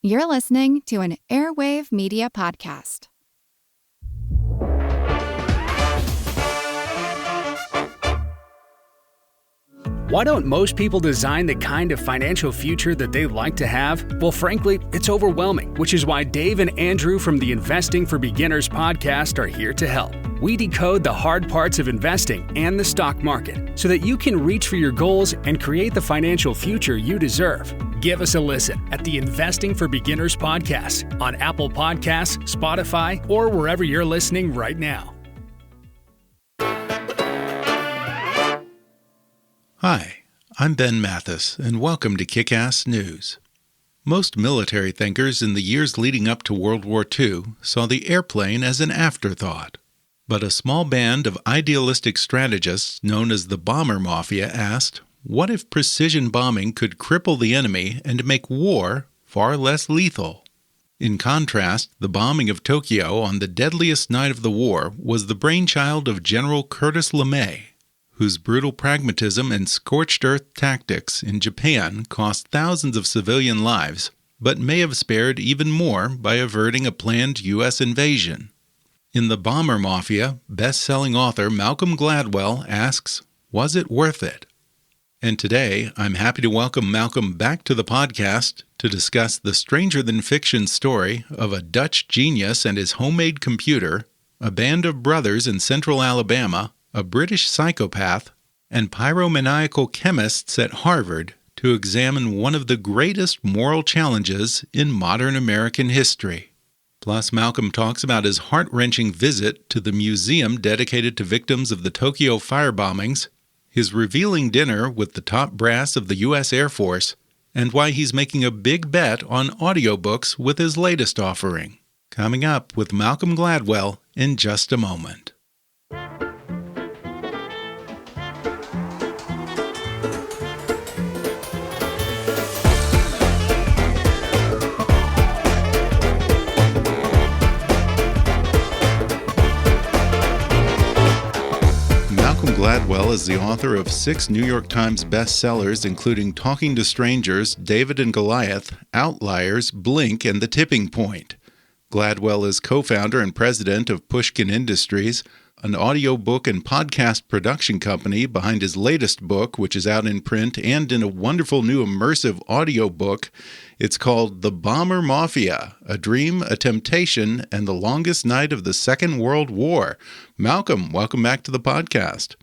You're listening to an Airwave Media Podcast. Why don't most people design the kind of financial future that they'd like to have? Well, frankly, it's overwhelming, which is why Dave and Andrew from the Investing for Beginners podcast are here to help. We decode the hard parts of investing and the stock market so that you can reach for your goals and create the financial future you deserve. Give us a listen at the Investing for Beginners podcast on Apple Podcasts, Spotify, or wherever you're listening right now. Hi, I'm Ben Mathis, and welcome to Kick-Ass News. Most military thinkers in the years leading up to World War II saw the airplane as an afterthought. But a small band of idealistic strategists known as the Bomber Mafia asked, what if precision bombing could cripple the enemy and make war far less lethal? In contrast, the bombing of Tokyo on the deadliest night of the war was the brainchild of General Curtis LeMay, whose brutal pragmatism and scorched-earth tactics in Japan cost thousands of civilian lives, but may have spared even more by averting a planned U.S. invasion. In The Bomber Mafia, best-selling author Malcolm Gladwell asks, was it worth it? And today, I'm happy to welcome Malcolm back to the podcast to discuss the stranger-than-fiction story of a Dutch genius and his homemade computer, a band of brothers in central Alabama, a British psychopath, and pyromaniacal chemists at Harvard to examine one of the greatest moral challenges in modern American history. Plus, Malcolm talks about his heart-wrenching visit to the museum dedicated to victims of the Tokyo firebombings, his revealing dinner with the top brass of the US Airforce, and why he's making a big bet on audiobooks with his latest offering. Coming up with Malcolm Gladwell in just a moment. Gladwell is the author of 6 New York Times bestsellers, including Talking to Strangers, David and Goliath, Outliers, Blink, and The Tipping Point. Gladwell is co-founder and president of Pushkin Industries, an audiobook and podcast production company behind his latest book, which is out in print and in a wonderful new immersive audiobook. It's called The Bomber Mafia, A Dream, a Temptation, and the Longest Night of the Second World War. Malcolm, welcome back to the podcast.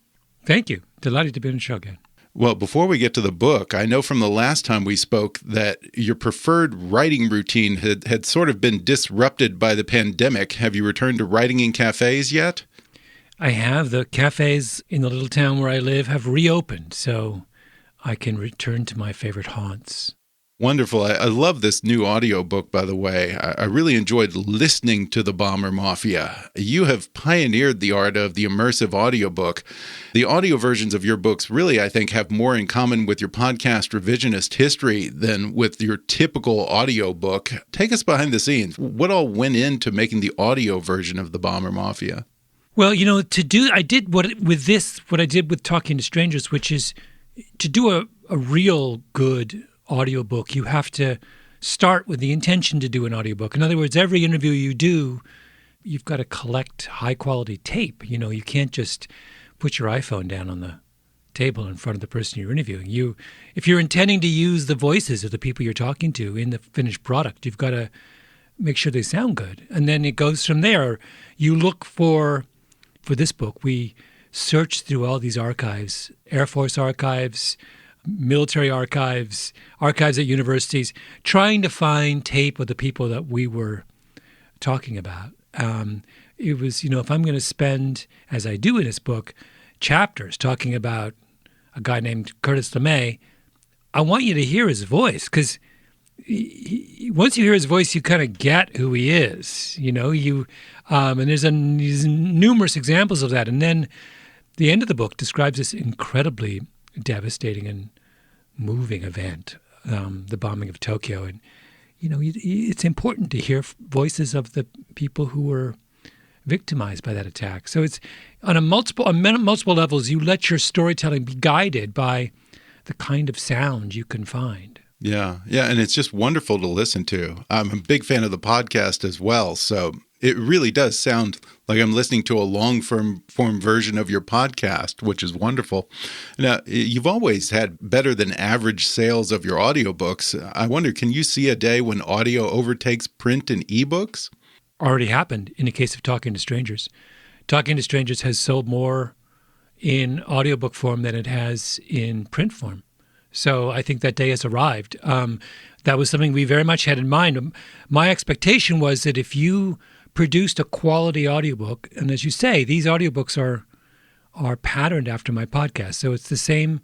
Thank you. Delighted to be on the show again. Well, before we get to the book, I know from the last time we spoke that your preferred writing routine had sort of been disrupted by the pandemic. Have you returned to writing in cafes yet? I have. The cafes in the little town where I live have reopened, so I can return to my favorite haunts. Wonderful. I love this new audiobook, by the way. I really enjoyed listening to The Bomber Mafia. You have pioneered the art of the immersive audiobook. The audio versions of your books really, I think, have more in common with your podcast revisionist history than with your typical audiobook. Take us behind the scenes. What all went into making the audio version of The Bomber Mafia? Well, I did what I did with Talking to Strangers, which is to do a real good audiobook, you have to start with the intention to do an audiobook. In other words, every interview you do, you've got to collect high-quality tape. You can't just put your iPhone down on the table in front of the person you're interviewing. If you're intending to use the voices of the people you're talking to in the finished product, you've got to make sure they sound good. And then it goes from there. You look for this book, we searched through all these archives, Air Force archives, military archives, archives at universities, trying to find tape of the people that we were talking about. It was, if I'm going to spend, as I do in this book, chapters talking about a guy named Curtis LeMay, I want you to hear his voice, because once you hear his voice, you kind of get who he is, and there's numerous examples of that. And then the end of the book describes this incredibly devastating and moving event, the bombing of Tokyo. And, it's important to hear voices of the people who were victimized by that attack. So it's on multiple levels, you let your storytelling be guided by the kind of sound you can find. Yeah. Yeah. And it's just wonderful to listen to. I'm a big fan of the podcast as well. So it really does sound like I'm listening to a long-form version of your podcast, which is wonderful. Now, you've always had better than average sales of your audiobooks. I wonder, can you see a day when audio overtakes print and ebooks? Already happened in the case of Talking to Strangers. Talking to Strangers has sold more in audiobook form than it has in print form. So I think that day has arrived. That was something we very much had in mind. My expectation was that if you produced a quality audiobook, and as you say, these audiobooks are patterned after my podcast. So it's the same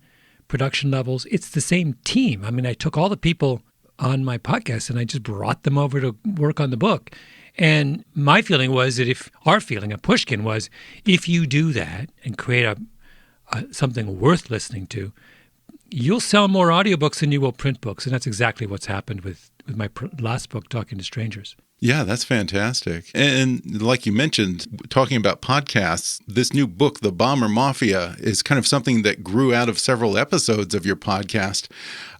production levels. It's the same team. I mean, I took all the people on my podcast and I just brought them over to work on the book. And my feeling was that our feeling at Pushkin was, if you do that and create something worth listening to, you'll sell more audiobooks than you will print books. And that's exactly what's happened with my last book, Talking to Strangers. Yeah, that's fantastic. And like you mentioned, talking about podcasts, this new book, The Bomber Mafia, is kind of something that grew out of several episodes of your podcast.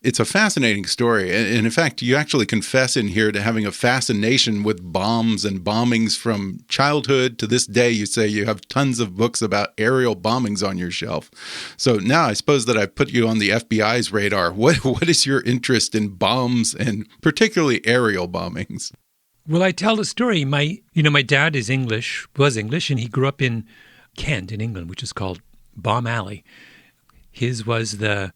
It's a fascinating story. And in fact, you actually confess in here to having a fascination with bombs and bombings from childhood to this day. You say you have tons of books about aerial bombings on your shelf. So now I suppose that I've put you on the FBI's radar. What is your interest in bombs and particularly aerial bombings? Well, I tell the story. My dad was English, and he grew up in Kent in England, which is called Bomb Alley. His was the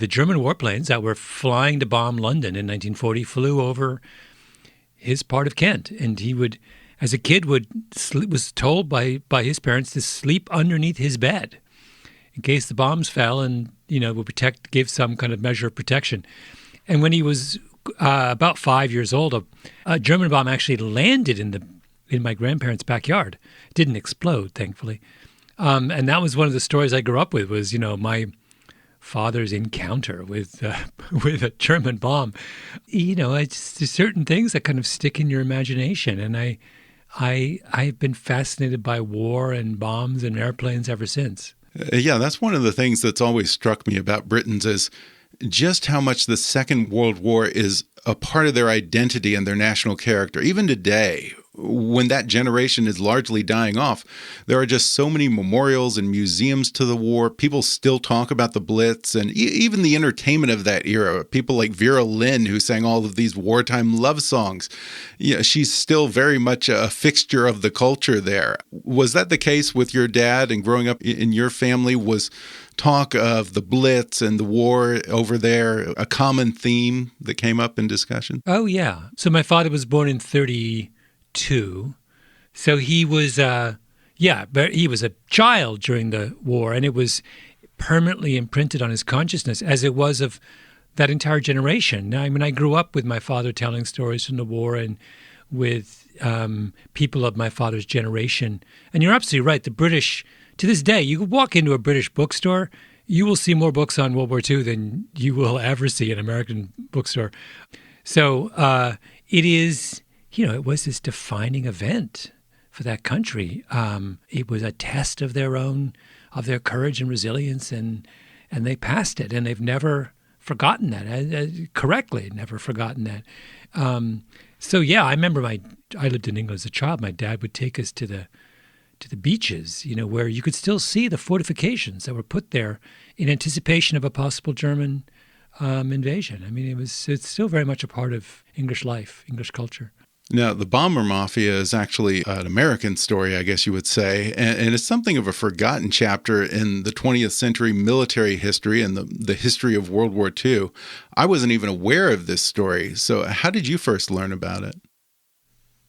German warplanes that were flying to bomb London in 1940 flew over his part of Kent, and he would, as a kid, was told by his parents to sleep underneath his bed in case the bombs fell, and would give some kind of measure of protection. And when he was about 5 years old, a German bomb actually landed in my grandparents' backyard. It didn't explode, thankfully. And that was one of the stories I grew up with. Was my father's encounter with a German bomb. It's there's certain things that kind of stick in your imagination, and I've been fascinated by war and bombs and airplanes ever since. Yeah, that's one of the things that's always struck me about Britons is just how much the Second World War is a part of their identity and their national character. Even today, when that generation is largely dying off, there are just so many memorials and museums to the war. People still talk about the Blitz and even the entertainment of that era. People like Vera Lynn, who sang all of these wartime love songs. Yeah, she's still very much a fixture of the culture there. Was that the case with your dad and growing up in your family? Was talk of the Blitz and the war over there a common theme that came up in discussion? Oh, yeah. So my father was born in 1932. So he was, but he was a child during the war, and it was permanently imprinted on his consciousness, as it was of that entire generation. I mean, I grew up with my father telling stories from the war and with people of my father's generation. And you're absolutely right. The British, to this day, you could walk into a British bookstore, you will see more books on World War II than you will ever see in an American bookstore. So it is, it was this defining event for that country. It was a test of their courage and resilience, and they passed it, and they've never forgotten that, correctly never forgotten that. So yeah, I remember I lived in England as a child. My dad would take us to the beaches, where you could still see the fortifications that were put there in anticipation of a possible German invasion. I mean, it's still very much a part of English life, English culture. Now, the Bomber Mafia is actually an American story, I guess you would say, and it's something of a forgotten chapter in the 20th century military history and the history of World War II. I wasn't even aware of this story, so how did you first learn about it?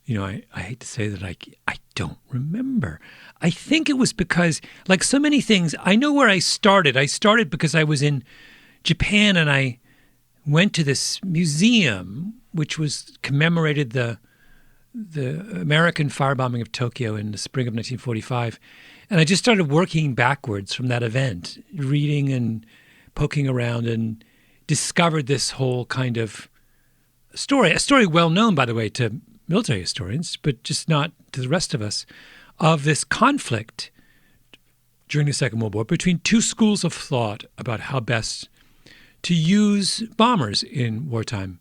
I hate to say that I don't remember. I think it was because, like so many things, I know where I started. I started because I was in Japan and I went to this museum which commemorated the American firebombing of Tokyo in the spring of 1945. And I just started working backwards from that event, reading and poking around, and discovered this whole kind of story, a story well known, by the way, to military historians, but just not to the rest of us, of this conflict during the Second World War between two schools of thought about how best to use bombers in wartime.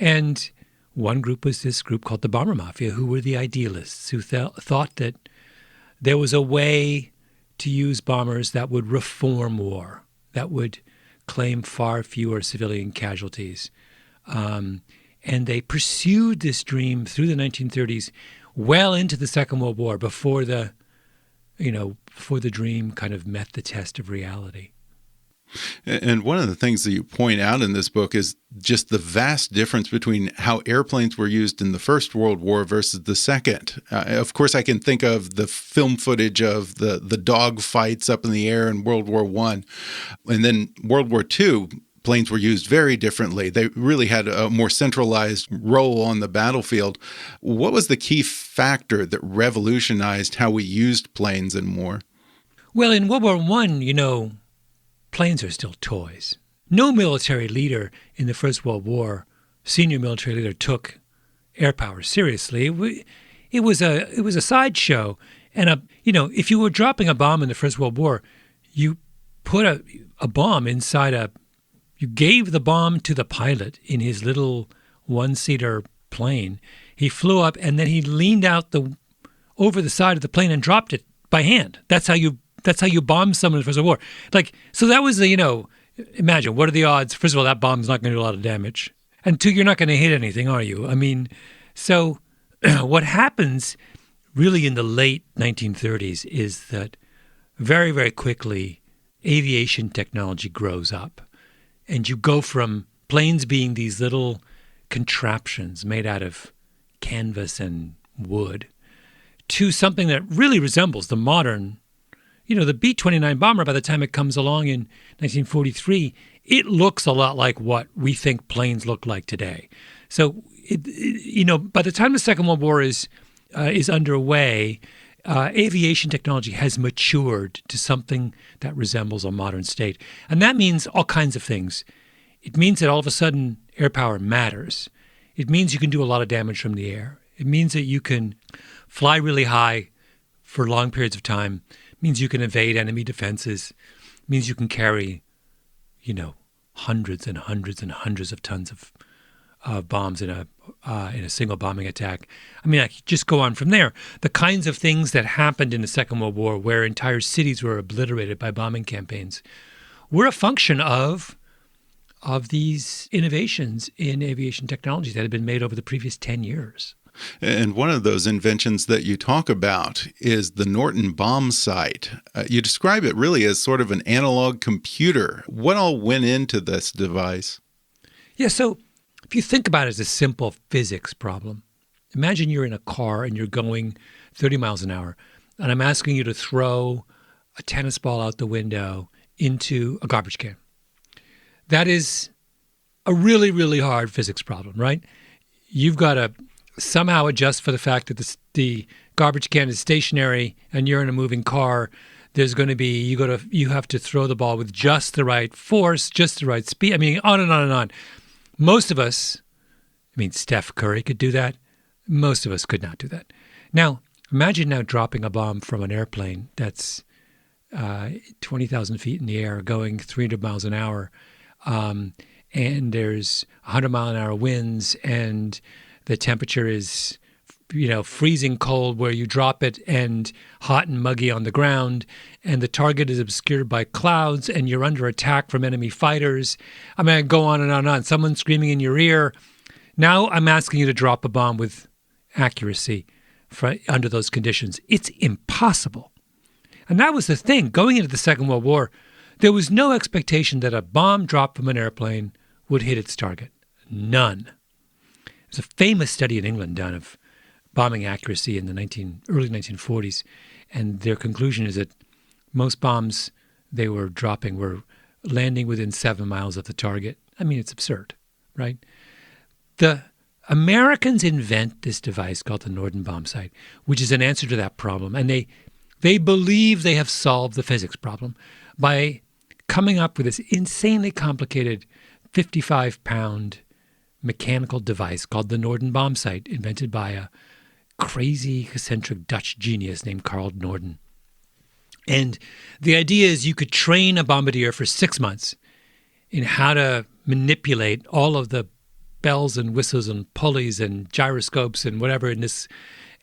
And one group was this group called the Bomber Mafia, who were the idealists, who thought that there was a way to use bombers that would reform war, that would claim far fewer civilian casualties. And they pursued this dream through the 1930s, well into the Second World War, before the dream kind of met the test of reality. And one of the things that you point out in this book is just the vast difference between how airplanes were used in the First World War versus the Second. Of course, I can think of the film footage of the dog fights up in the air in World War I. And then World War II, planes were used very differently. They really had a more centralized role on the battlefield. What was the key factor that revolutionized how we used planes in war? Well, in World War I, planes are still toys. No military leader in the First World War, senior military leader, took air power seriously. It was a sideshow. And if you were dropping a bomb in the First World War, you put a bomb inside you gave the bomb to the pilot in his little one-seater plane. He flew up and then he leaned out over the side of the plane and dropped it by hand. That's how you bomb someone in the First World War. So that was imagine, what are the odds? First of all, that bomb's not going to do a lot of damage. And two, you're not going to hit anything, are you? I mean, so what happens really in the late 1930s is that very, very quickly aviation technology grows up. And you go from planes being these little contraptions made out of canvas and wood to something that really resembles the modern, the B-29 bomber. By the time it comes along in 1943, it looks a lot like what we think planes look like today. So, by the time the Second World War is underway, aviation technology has matured to something that resembles a modern state. And that means all kinds of things. It means that all of a sudden air power matters. It means you can do a lot of damage from the air. It means that you can fly really high for long periods of time. It means you can evade enemy defenses. It means you can carry, hundreds and hundreds and hundreds of tons of bombs in a single bombing attack. I mean, I could just go on from there. The kinds of things that happened in the Second World War, where entire cities were obliterated by bombing campaigns, were a function of these innovations in aviation technology that had been made over the previous 10 years. And one of those inventions that you talk about is the Norton bomb sight. You describe it really as sort of an analog computer. What all went into this device? Yeah, so if you think about it as a simple physics problem, imagine you're in a car and you're going 30 miles an hour, and I'm asking you to throw a tennis ball out the window into a garbage can. That is a really, really hard physics problem, right? You've got to somehow adjust for the fact that the garbage can is stationary and you're in a moving car. There's going to be, you have to throw the ball with just the right force, just the right speed. I mean, on and on and on. Most of us, Steph Curry could do that. Most of us could not do that. Now, imagine now dropping a bomb from an airplane that's 20,000 feet in the air, going 300 miles an hour, and there's 100-mile-an-hour winds, and the temperature is, freezing cold where you drop it, and hot and muggy on the ground, and the target is obscured by clouds, and you're under attack from enemy fighters. I go on and on and on. Someone's screaming in your ear. Now I'm asking you to drop a bomb with accuracy under those conditions. It's impossible. And that was the thing. Going into the Second World War, there was no expectation that a bomb dropped from an airplane would hit its target. None. There's a famous study in England done of bombing accuracy in the early 1940s, and their conclusion is that most bombs they were dropping were landing within 7 miles of the target. It's absurd, right? The Americans invent this device called the Norton bomb sight, which is an answer to that problem, and they believe they have solved the physics problem by coming up with this insanely complicated 55-pound mechanical device called the Norton bomb sight, invented by a crazy, eccentric Dutch genius named Carl Norton. And the idea is you could train a bombardier for 6 months in how to manipulate all of the bells and whistles and pulleys and gyroscopes and whatever in this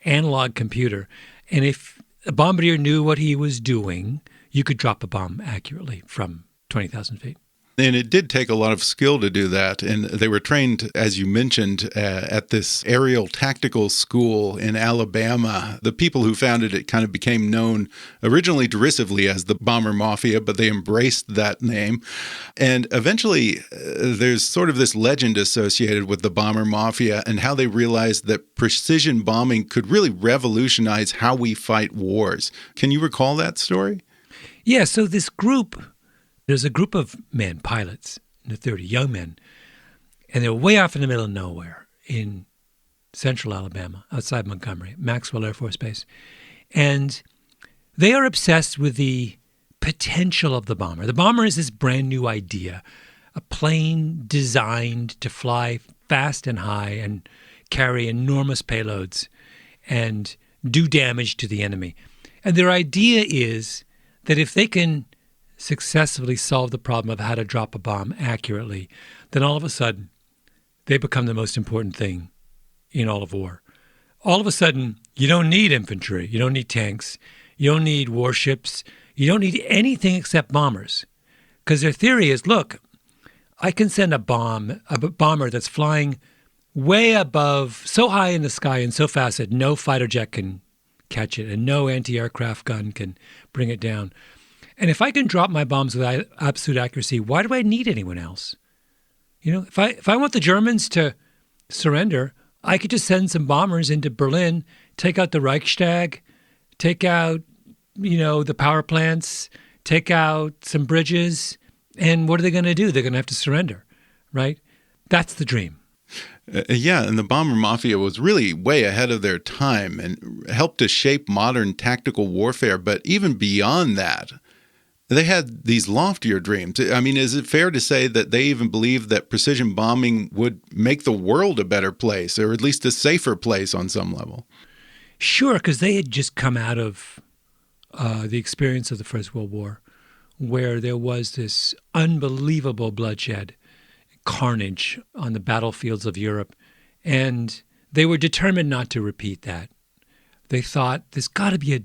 analog computer. And if a bombardier knew what he was doing, you could drop a bomb accurately from 20,000 feet. And it did take a lot of skill to do that. And they were trained, as you mentioned, at this aerial tactical school in Alabama. The people who founded it kind of became known originally derisively as the Bomber Mafia, but they embraced that name. And eventually, there's sort of this legend associated with the Bomber Mafia and how they realized that precision bombing could really revolutionize how we fight wars. Can you recall that story? Yeah, so this group... There's a group of men, pilots, in the 30, young men, and they're way off in the middle of nowhere in central Alabama, outside Montgomery, Maxwell Air Force Base. And they are obsessed with the potential of the bomber. The bomber is this brand new idea, a plane designed to fly fast and high and carry enormous payloads and do damage to the enemy. And their idea is that if they can successfully solve the problem of how to drop a bomb accurately, then all of a sudden they become the most important thing in all of war. All of a sudden, you don't need infantry, you don't need tanks, you don't need warships, you don't need anything except bombers. Because their theory is, look, I can send a bomber that's flying way above, so high in the sky and so fast that no fighter jet can catch it and no anti-aircraft gun can bring it down. And if I can drop my bombs with absolute accuracy, why do I need anyone else? You know, if I want the Germans to surrender, I could just send some bombers into Berlin, take out the Reichstag, take out, the power plants, take out some bridges, and what are they going to do? They're going to have to surrender, right? That's the dream. Yeah, and the Bomber Mafia was really way ahead of their time and helped to shape modern tactical warfare. But even beyond that, they had these loftier dreams. I mean, is it fair to say that they even believed that precision bombing would make the world a better place, or at least a safer place on some level? Sure, because they had just come out of the experience of the First World War, where there was this unbelievable bloodshed, carnage on the battlefields of Europe, and they were determined not to repeat that. They thought there's got to be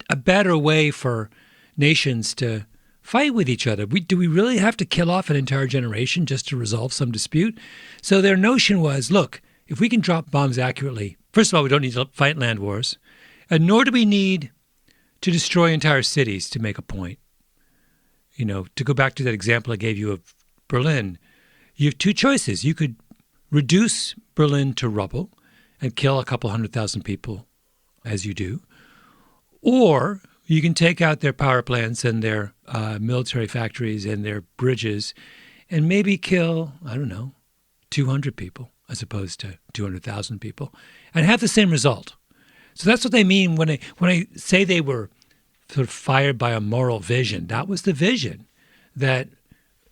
a better way for nations to fight with each other. Do we really have to kill off an entire generation just to resolve some dispute? So their notion was, look, if we can drop bombs accurately, first of all, we don't need to fight land wars, and nor do we need to destroy entire cities to make a point. To go back to that example I gave you of Berlin, you have two choices. You could reduce Berlin to rubble and kill a couple 100,000 people, as you do, or you can take out their power plants and their military factories and their bridges and maybe kill, 200 people as opposed to 200,000 people and have the same result. So that's what they mean when I say they were sort of fired by a moral vision. That was the vision, that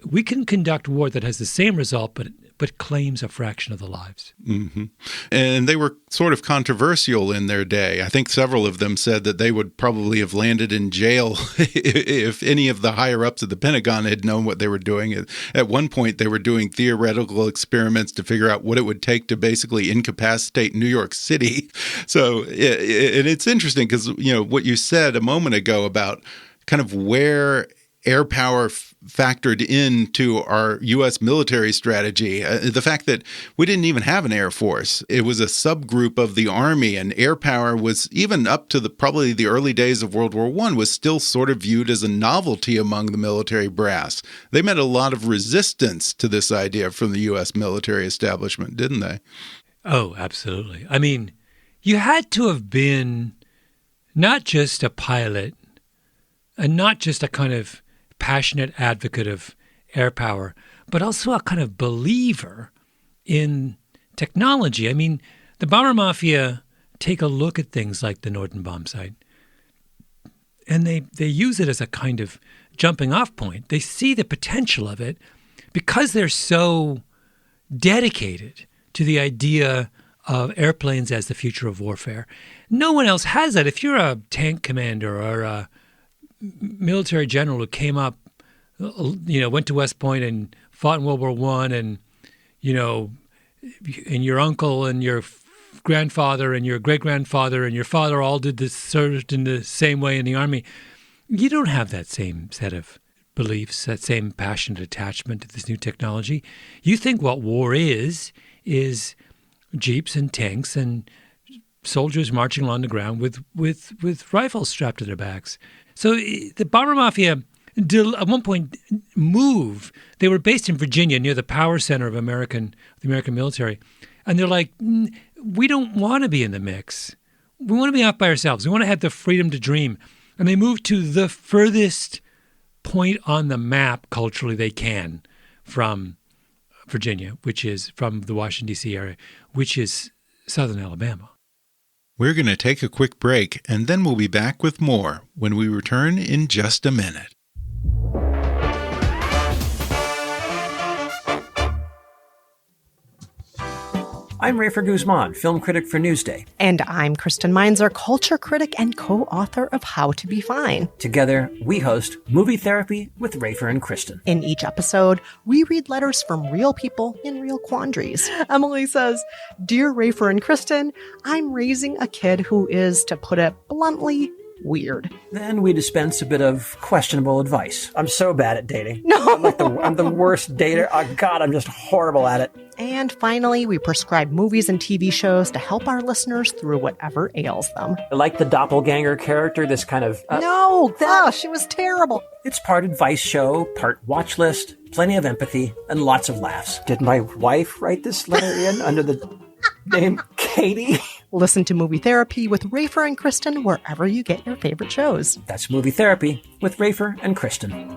we can conduct war that has the same result but claims a fraction of the lives. Mm-hmm. And they were sort of controversial in their day. I think several of them said that they would probably have landed in jail if any of the higher-ups at the Pentagon had known what they were doing. At one point, they were doing theoretical experiments to figure out what it would take to basically incapacitate New York City. So, and it's interesting because, what you said a moment ago about kind of where air power factored into our U.S. military strategy. The fact that we didn't even have an Air Force. It was a subgroup of the Army, and air power was, even up to probably the early days of World War I, was still sort of viewed as a novelty among the military brass. They met a lot of resistance to this idea from the U.S. military establishment, didn't they? Oh, absolutely. I mean, you had to have been not just a pilot and not just a kind of passionate advocate of air power, but also a kind of believer in technology. I mean, the Bomber Mafia take a look at things like the Norden bomb sight, and they use it as a kind of jumping off point. They see the potential of it because they're so dedicated to the idea of airplanes as the future of warfare. No one else has that. If you're a tank commander or a military general who came up, went to West Point and fought in World War I, and and your uncle and your grandfather and your great-grandfather and your father all served in the same way in the Army. You don't have that same set of beliefs, that same passionate attachment to this new technology. You think what war is jeeps and tanks and soldiers marching along the ground with rifles strapped to their backs. So the bomber mafia at one point moved. They were based in Virginia near the power center of the American military. And they're like, we don't want to be in the mix. We want to be out by ourselves. We want to have the freedom to dream. And they moved to the furthest point on the map culturally they can from Virginia, which is from the Washington, D.C. area, which is southern Alabama. We're going to take a quick break, and then we'll be back with more when we return in just a minute. I'm Rafer Guzman, film critic for Newsday. And I'm Kristen Meinzer, culture critic and co-author of How to Be Fine. Together, we host Movie Therapy with Rafer and Kristen. In each episode, we read letters from real people in real quandaries. Emily says, "Dear Rafer and Kristen, I'm raising a kid who is, to put it bluntly, weird." Then we dispense a bit of questionable advice. I'm so bad at dating. No. I'm the worst dater. Oh, God, I'm just horrible at it. And finally, we prescribe movies and TV shows to help our listeners through whatever ails them. I like the doppelganger character, this kind of... She was terrible. It's part advice show, part watch list, plenty of empathy, and lots of laughs. Did my wife write this letter in under the name Katie? Listen to Movie Therapy with Rafer and Kristen wherever you get your favorite shows. That's Movie Therapy with Rafer and Kristen.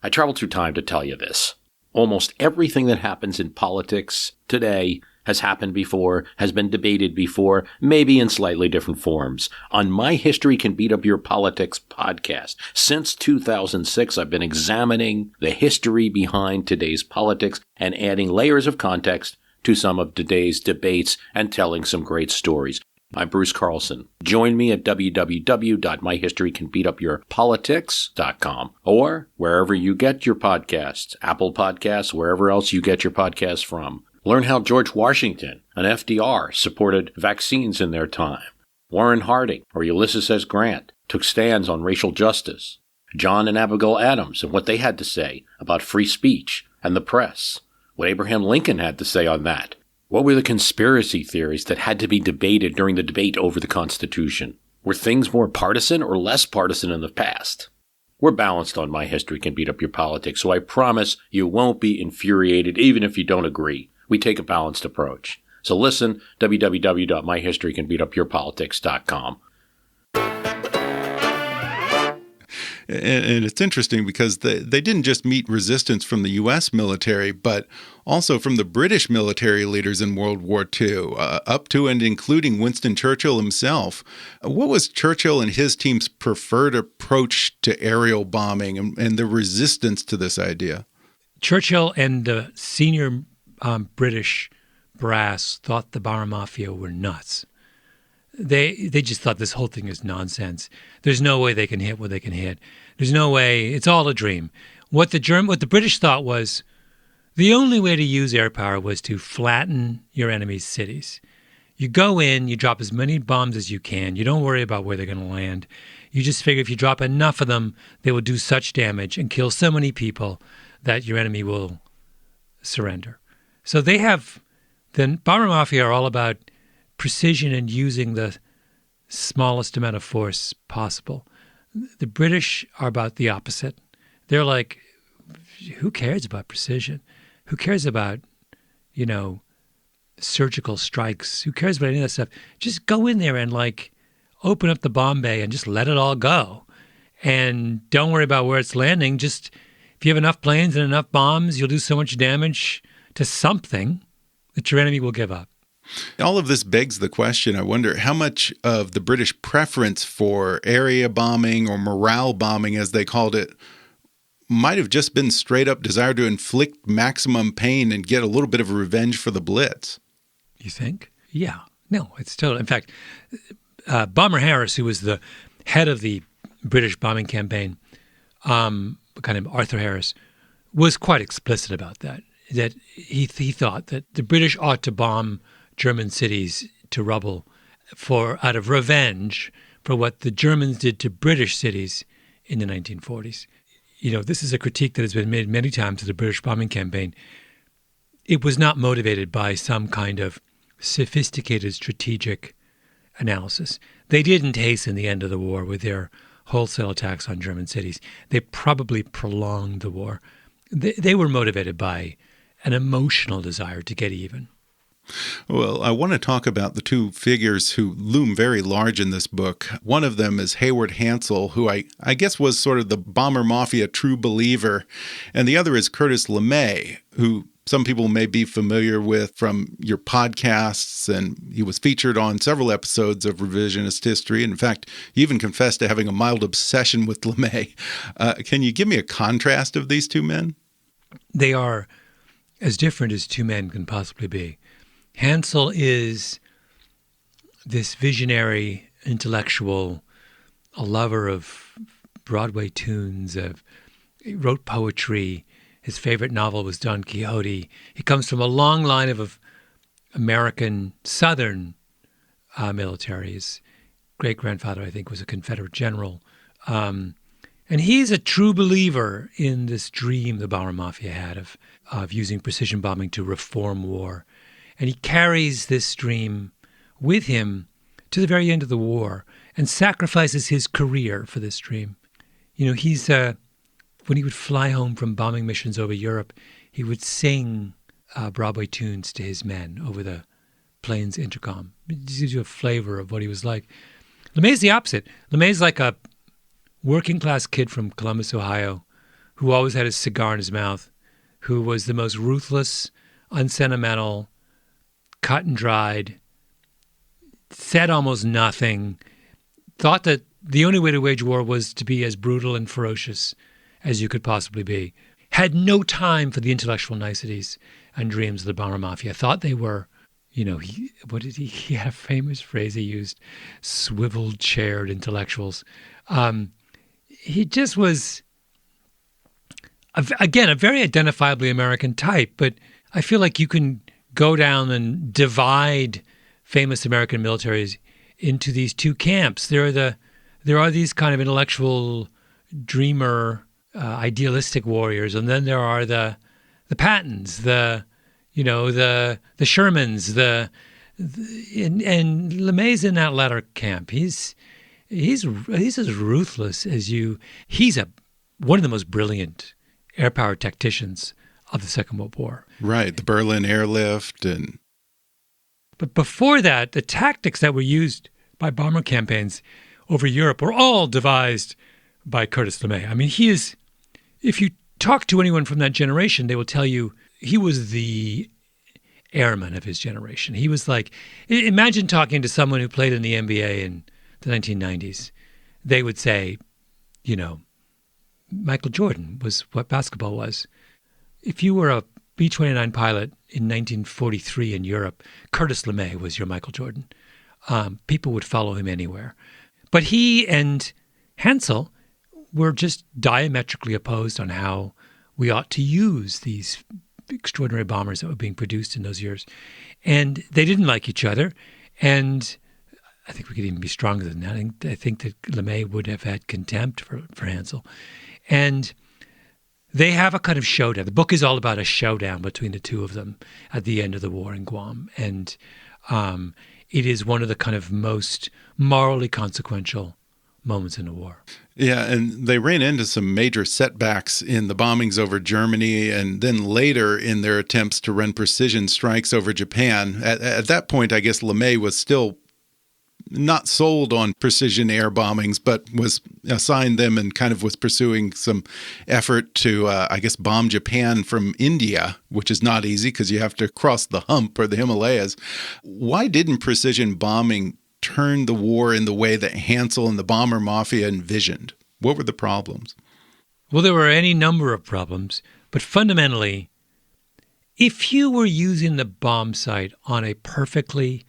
I traveled through time to tell you this. Almost everything that happens in politics today has happened before, has been debated before, maybe in slightly different forms. On My History Can Beat Up Your Politics podcast, since 2006, I've been examining the history behind today's politics and adding layers of context to some of today's debates and telling some great stories. I'm Bruce Carlson. Join me at www.myhistorycanbeatupyourpolitics.com or wherever you get your podcasts, Apple Podcasts, wherever else you get your podcasts from. Learn how George Washington and FDR supported vaccines in their time. Warren Harding or Ulysses S. Grant took stands on racial justice. John and Abigail Adams and what they had to say about free speech and the press. What Abraham Lincoln had to say on that. What were the conspiracy theories that had to be debated during the debate over the Constitution? Were things more partisan or less partisan in the past? We're balanced on My History Can Beat Up Your Politics, so I promise you won't be infuriated even if you don't agree. We take a balanced approach. So listen, www.myhistorycanbeatupyourpolitics.com. And it's interesting because they didn't just meet resistance from the U.S. military, but also from the British military leaders in World War II, up to and including Winston Churchill himself. What was Churchill and his team's preferred approach to aerial bombing and the resistance to this idea? Churchill and the senior British brass thought the bomber mafia were nuts. They just thought this whole thing is nonsense. There's no way they can hit what they can hit. There's no way. It's all a dream. What the British thought was the only way to use air power was to flatten your enemy's cities. You go in, you drop as many bombs as you can. You don't worry about where they're going to land. You just figure if you drop enough of them, they will do such damage and kill so many people that your enemy will surrender. So the bomber mafia are all about precision and using the smallest amount of force possible. The British are about the opposite. They're like, who cares about precision? Who cares about, surgical strikes? Who cares about any of that stuff? Just go in there and open up the bomb bay and just let it all go. And don't worry about where it's landing. Just if you have enough planes and enough bombs, you'll do so much damage to something that your enemy will give up. All of this begs the question, I wonder, how much of the British preference for area bombing or morale bombing, as they called it, might have just been straight up desire to inflict maximum pain and get a little bit of revenge for the Blitz? You think? Yeah. No, it's totally. In fact, Bomber Harris, who was the head of the British bombing campaign, a guy named Arthur Harris, was quite explicit about that he thought that the British ought to bomb German cities to rubble out of revenge for what the Germans did to British cities in the 1940s. This is a critique that has been made many times of the British bombing campaign. It was not motivated by some kind of sophisticated strategic analysis. They didn't hasten the end of the war with their wholesale attacks on German cities. They probably prolonged the war. They were motivated by an emotional desire to get even. Well, I want to talk about the two figures who loom very large in this book. One of them is Hayward Hansel, who I guess was sort of the bomber mafia true believer. And the other is Curtis LeMay, who some people may be familiar with from your podcasts, and he was featured on several episodes of Revisionist History. In fact, you even confessed to having a mild obsession with LeMay. Can you give me a contrast of these two men? They are as different as two men can possibly be. Hansel is this visionary intellectual, a lover of Broadway tunes, he wrote poetry. His favorite novel was Don Quixote. He comes from a long line of American Southern military. His great-grandfather, I think, was a Confederate general. And he's a true believer in this dream the bomber mafia had of using precision bombing to reform war. And he carries this dream with him to the very end of the war and sacrifices his career for this dream. He's when he would fly home from bombing missions over Europe, he would sing Broadway tunes to his men over the plane's intercom. It gives you a flavor of what he was like. LeMay's the opposite. LeMay's like a working-class kid from Columbus, Ohio, who always had his cigar in his mouth, who was the most ruthless, unsentimental, cut and dried, said almost nothing, thought that the only way to wage war was to be as brutal and ferocious as you could possibly be, had no time for the intellectual niceties and dreams of the bomber mafia, thought they were, he had a famous phrase he used, swivel-chaired intellectuals. He just was, again, a very identifiably American type, but I feel like you can go down and divide famous American militaries into these two camps. There are these kind of intellectual dreamer, idealistic warriors, and then there are the Pattons, the Shermans, and LeMay's in that latter camp. He's as ruthless as you. He's one of the most brilliant air power tacticians of the Second World War. Right, the Berlin airlift. But before that, the tactics that were used by bomber campaigns over Europe were all devised by Curtis LeMay. I mean, if you talk to anyone from that generation, they will tell you he was the airman of his generation. He was like, imagine talking to someone who played in the NBA in the 1990s. They would say, Michael Jordan was what basketball was. If you were a B-29 pilot in 1943 in Europe, Curtis LeMay was your Michael Jordan. People would follow him anywhere. But he and Hansel were just diametrically opposed on how we ought to use these extraordinary bombers that were being produced in those years. And they didn't like each other. And I think we could even be stronger than that. I think that LeMay would have had contempt for Hansel. And they have a kind of showdown. The book is all about a showdown between the two of them at the end of the war in Guam. And it is one of the kind of most morally consequential moments in the war. Yeah, and they ran into some major setbacks in the bombings over Germany and then later in their attempts to run precision strikes over Japan. At that point, I guess LeMay was still not sold on precision air bombings, but was assigned them and kind of was pursuing some effort to, bomb Japan from India, which is not easy because you have to cross the hump or the Himalayas. Why didn't precision bombing turn the war in the way that Hansel and the bomber mafia envisioned? What were the problems? Well, there were any number of problems, but fundamentally, if you were using the bomb site on a perfectly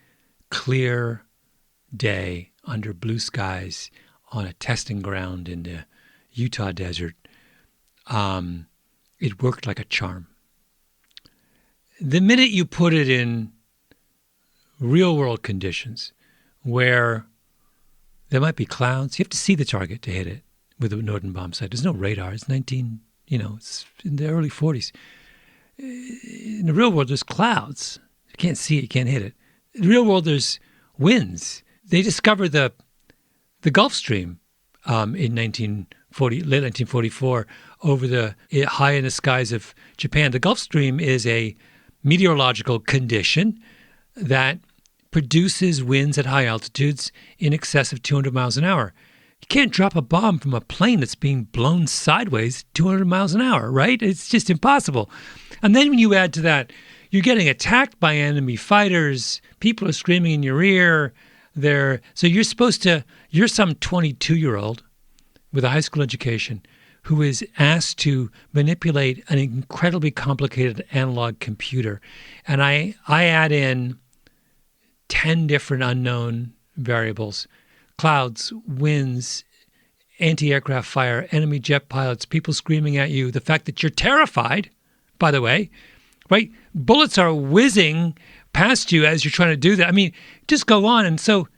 clear day under blue skies on a testing ground in the Utah desert, it worked like a charm. The minute you put it in real-world conditions where there might be clouds, you have to see the target to hit it with a Norden bomb sight. There's no radar. It's it's in the early 40s. In the real world, there's clouds. You can't see it. You can't hit it. In the real world, there's winds. They discovered the Gulf Stream in late 1944 over high in the skies of Japan. The Gulf Stream is a meteorological condition that produces winds at high altitudes in excess of 200 miles an hour. You can't drop a bomb from a plane that's being blown sideways 200 miles an hour, right? It's just impossible. And then when you add to that, you're getting attacked by enemy fighters, people are screaming in your ear. So you're some 22-year-old with a high school education who is asked to manipulate an incredibly complicated analog computer. And I add in 10 different unknown variables: clouds, winds, anti-aircraft fire, enemy jet pilots, people screaming at you, the fact that you're terrified, by the way, right? Bullets are whizzing past you as you're trying to do that. I mean, just go on. And so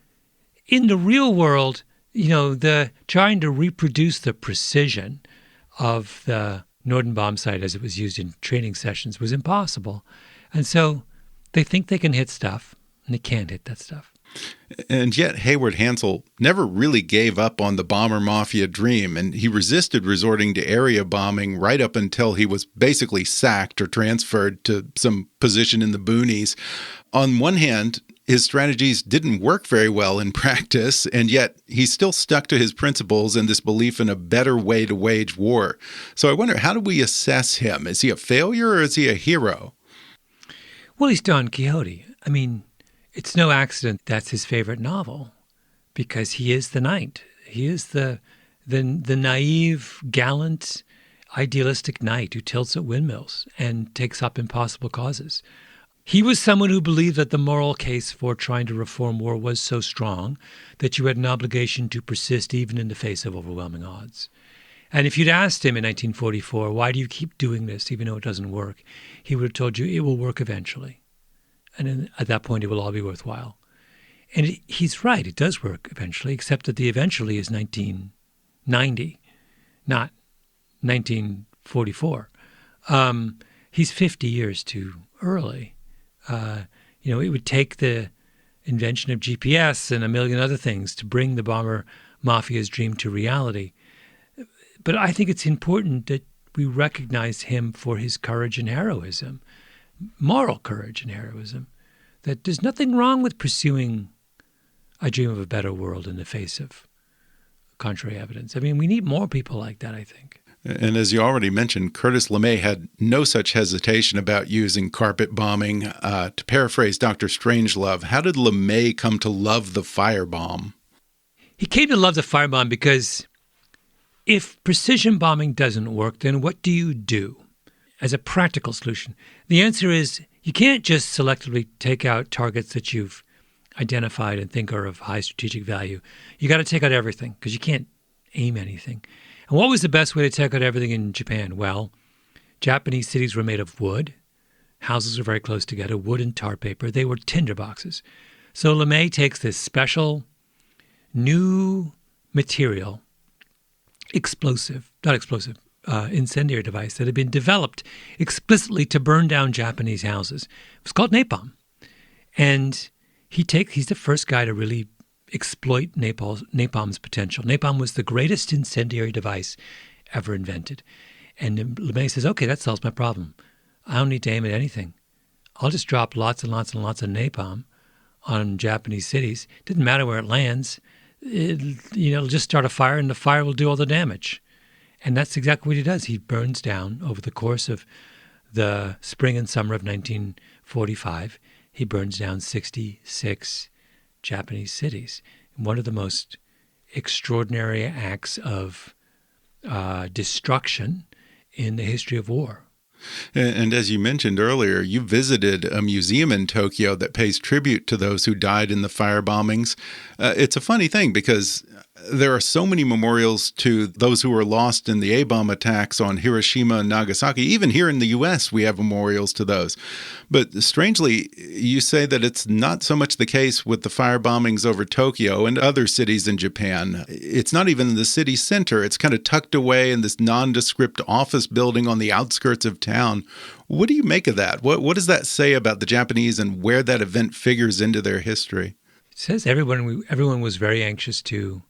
in the real world, the trying to reproduce the precision of the Norden bomb sight as it was used in training sessions was impossible. And so they think they can hit stuff, and they can't hit that stuff. And yet Hayward Hansel never really gave up on the bomber mafia dream, and he resisted resorting to area bombing right up until he was basically sacked or transferred to some position in the boonies. On one hand, his strategies didn't work very well in practice, and yet he still stuck to his principles and this belief in a better way to wage war. So I wonder, how do we assess him? Is he a failure or is he a hero? Well, he's Don Quixote. I mean, it's no accident that's his favorite novel, because he is the knight. He is the naive, gallant, idealistic knight who tilts at windmills and takes up impossible causes. He was someone who believed that the moral case for trying to reform war was so strong that you had an obligation to persist even in the face of overwhelming odds. And if you'd asked him in 1944, why do you keep doing this even though it doesn't work, he would have told you it will work eventually. And then at that point, it will all be worthwhile. And he's right, it does work eventually, except that the eventually is 1990, not 1944. He's 50 years too early. It would take the invention of GPS and a million other things to bring the bomber mafia's dream to reality. But I think it's important that we recognize him for his courage and heroism, moral courage and heroism, that there's nothing wrong with pursuing a dream of a better world in the face of contrary evidence. I mean, we need more people like that, I think. And as you already mentioned, Curtis LeMay had no such hesitation about using carpet bombing. To paraphrase Dr. Strangelove, how did LeMay come to love the firebomb? He came to love the firebomb because if precision bombing doesn't work, then what do you do as a practical solution? The answer is you can't just selectively take out targets that you've identified and think are of high strategic value. You got to take out everything because you can't aim anything. And what was the best way to take out everything in Japan? Well, Japanese cities were made of wood. Houses were very close together, wood and tar paper. They were tinder boxes. So LeMay takes this special new material, incendiary device that had been developed explicitly to burn down Japanese houses. It was called napalm. And he's the first guy to really exploit napalm's potential. Napalm was the greatest incendiary device ever invented. And LeMay says, okay, that solves my problem. I don't need to aim at anything. I'll just drop lots and lots and lots of napalm on Japanese cities. Didn't matter where it lands. It'll just start a fire, and the fire will do all the damage. And that's exactly what he does. He burns down over the course of the spring and summer of 1945. He burns down 66 Japanese cities. One of the most extraordinary acts of destruction in the history of war. And as you mentioned earlier, you visited a museum in Tokyo that pays tribute to those who died in the firebombings. It's a funny thing because There are so many memorials to those who were lost in the A-bomb attacks on Hiroshima and Nagasaki. Even here in the U.S., we have memorials to those. But strangely, you say that it's not so much the case with the firebombings over Tokyo and other cities in Japan. It's not even in the city center. It's kind of tucked away in this nondescript office building on the outskirts of town. What do you make of that? What does that say about the Japanese and where that event figures into their history? It says everyone was very anxious to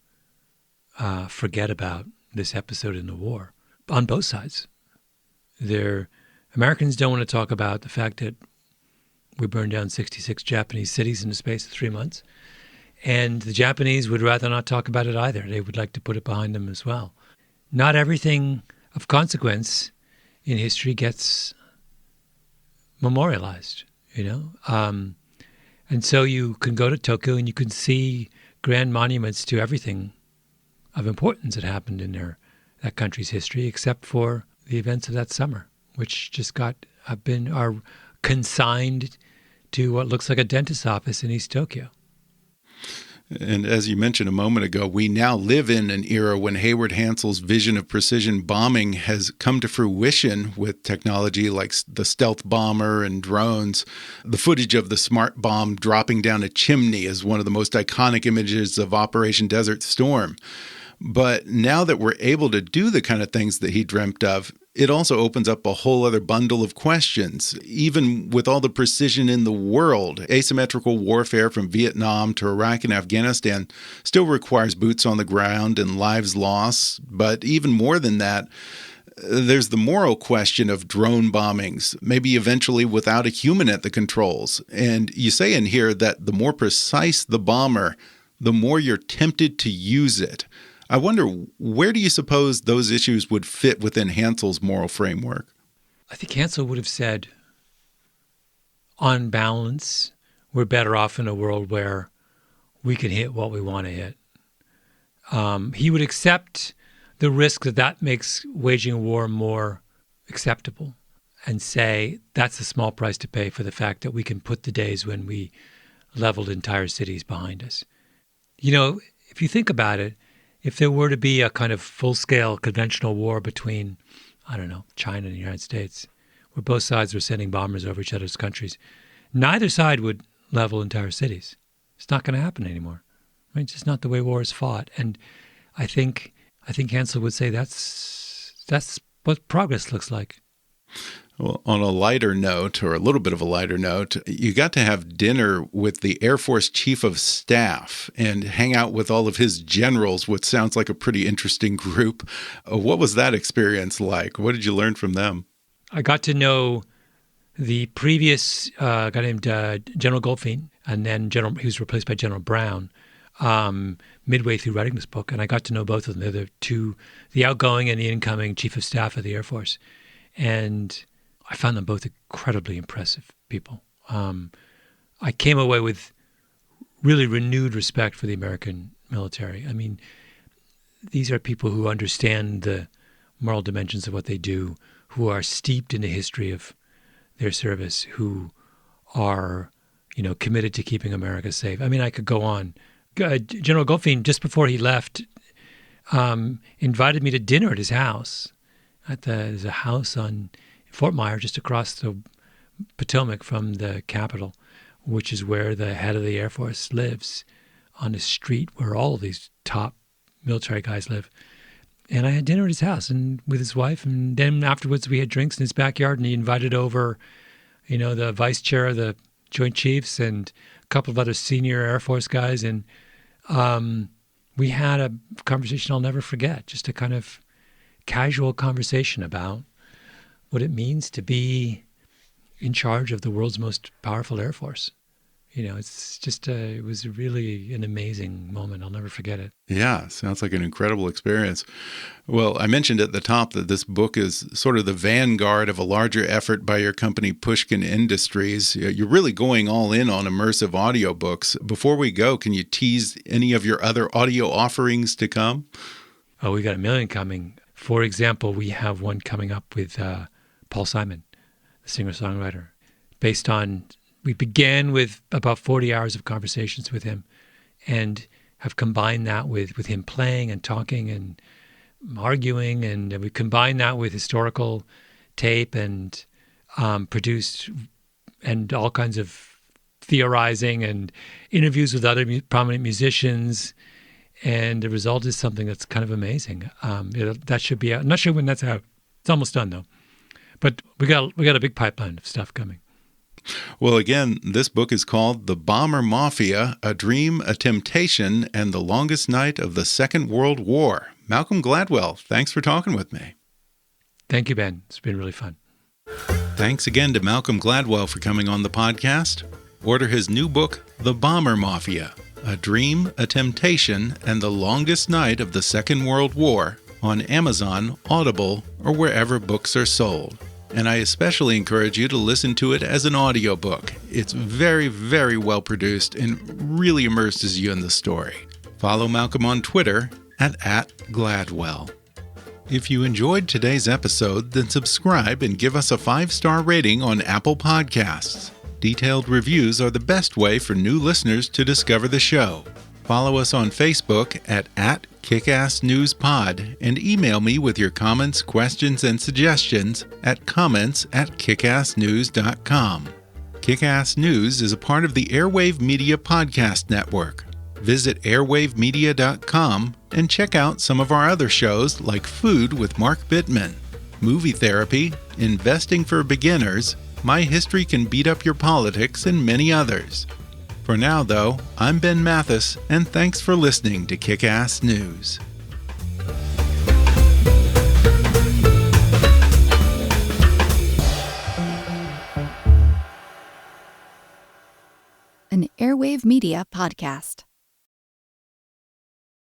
forget about this episode in the war on both sides. Americans don't want to talk about the fact that we burned down 66 Japanese cities in the space of 3 months. And the Japanese would rather not talk about it either. They would like to put it behind them as well. Not everything of consequence in history gets memorialized, And so you can go to Tokyo and you can see grand monuments to everything of importance that happened in that country's history, except for the events of that summer, which just are consigned to what looks like a dentist's office in East Tokyo. And as you mentioned a moment ago, we now live in an era when Hayward Hansel's vision of precision bombing has come to fruition with technology like the stealth bomber and drones. The footage of the smart bomb dropping down a chimney is one of the most iconic images of Operation Desert Storm. But now that we're able to do the kind of things that he dreamt of, it also opens up a whole other bundle of questions. Even with all the precision in the world, asymmetrical warfare from Vietnam to Iraq and Afghanistan still requires boots on the ground and lives lost. But even more than that, there's the moral question of drone bombings, maybe eventually without a human at the controls. And you say in here that the more precise the bomber, the more you're tempted to use it. I wonder, where do you suppose those issues would fit within Hansel's moral framework? I think Hansel would have said, on balance, we're better off in a world where we can hit what we want to hit. He would accept the risk that makes waging a war more acceptable and say that's a small price to pay for the fact that we can put the days when we leveled entire cities behind us. If you think about it, if there were to be a kind of full-scale conventional war between, China and the United States, where both sides were sending bombers over each other's countries, neither side would level entire cities. It's not going to happen anymore. Right? It's just not the way war is fought. And I think Hansel would say that's what progress looks like. Well, on a lighter note, or a little bit of a lighter note, you got to have dinner with the Air Force Chief of Staff and hang out with all of his generals, which sounds like a pretty interesting group. What was that experience like? What did you learn from them? I got to know the previous guy named General Goldfein, and then he was replaced by General Brown midway through writing this book. And I got to know both of them. They're the outgoing and the incoming Chief of Staff of the Air Force. And I found them both incredibly impressive people. I came away with really renewed respect for the American military. I mean, these are people who understand the moral dimensions of what they do, who are steeped in the history of their service, who are, committed to keeping America safe. I mean, I could go on. General Goldfein, just before he left, invited me to dinner at his house. There's a house on Fort Myer, just across the Potomac from the Capitol, which is where the head of the Air Force lives, on the street where all of these top military guys live. And I had dinner at his house and with his wife, and then afterwards we had drinks in his backyard, and he invited over, the vice chair of the Joint Chiefs and a couple of other senior Air Force guys, and we had a conversation I'll never forget, just a kind of casual conversation about what it means to be in charge of the world's most powerful Air Force. It's just it was really an amazing moment. I'll never forget it. Yeah, sounds like an incredible experience. Well, I mentioned at the top that this book is sort of the vanguard of a larger effort by your company, Pushkin Industries. You're really going all in on immersive audiobooks. Before we go, can you tease any of your other audio offerings to come? Oh, we got a million coming. For example, we have one coming up with Paul Simon, the singer-songwriter, we began with about 40 hours of conversations with him, and have combined that with him playing and talking and arguing, and we combined that with historical tape and produced and all kinds of theorizing and interviews with other prominent musicians, and the result is something that's kind of amazing. That should be out. I'm not sure when that's out. It's almost done though, but we got a big pipeline of stuff coming. Well, again, this book is called The Bomber Mafia, A Dream, a Temptation, and the Longest Night of the Second World War. Malcolm Gladwell, thanks for talking with me. Thank you, Ben. It's been really fun. Thanks again to Malcolm Gladwell for coming on the podcast. Order his new book, The Bomber Mafia, A Dream, a Temptation, and the Longest Night of the Second World War on Amazon, Audible, or wherever books are sold. And I especially encourage you to listen to it as an audiobook. It's very, very well produced and really immerses you in the story. Follow Malcolm on Twitter at @Gladwell. If you enjoyed today's episode, then subscribe and give us a 5-star rating on Apple Podcasts. Detailed reviews are the best way for new listeners to discover the show. Follow us on Facebook at @KickassNewsPod and email me with your comments, questions, and suggestions at comments@kickassnews.com. Kickass News is a part of the Airwave Media Podcast Network. Visit airwavemedia.com and check out some of our other shows like Food with Mark Bittman, Movie Therapy, Investing for Beginners, My History Can Beat Up Your Politics, and many others. For now, though, I'm Ben Mathis, and thanks for listening to Kick-Ass News. An Airwave Media Podcast.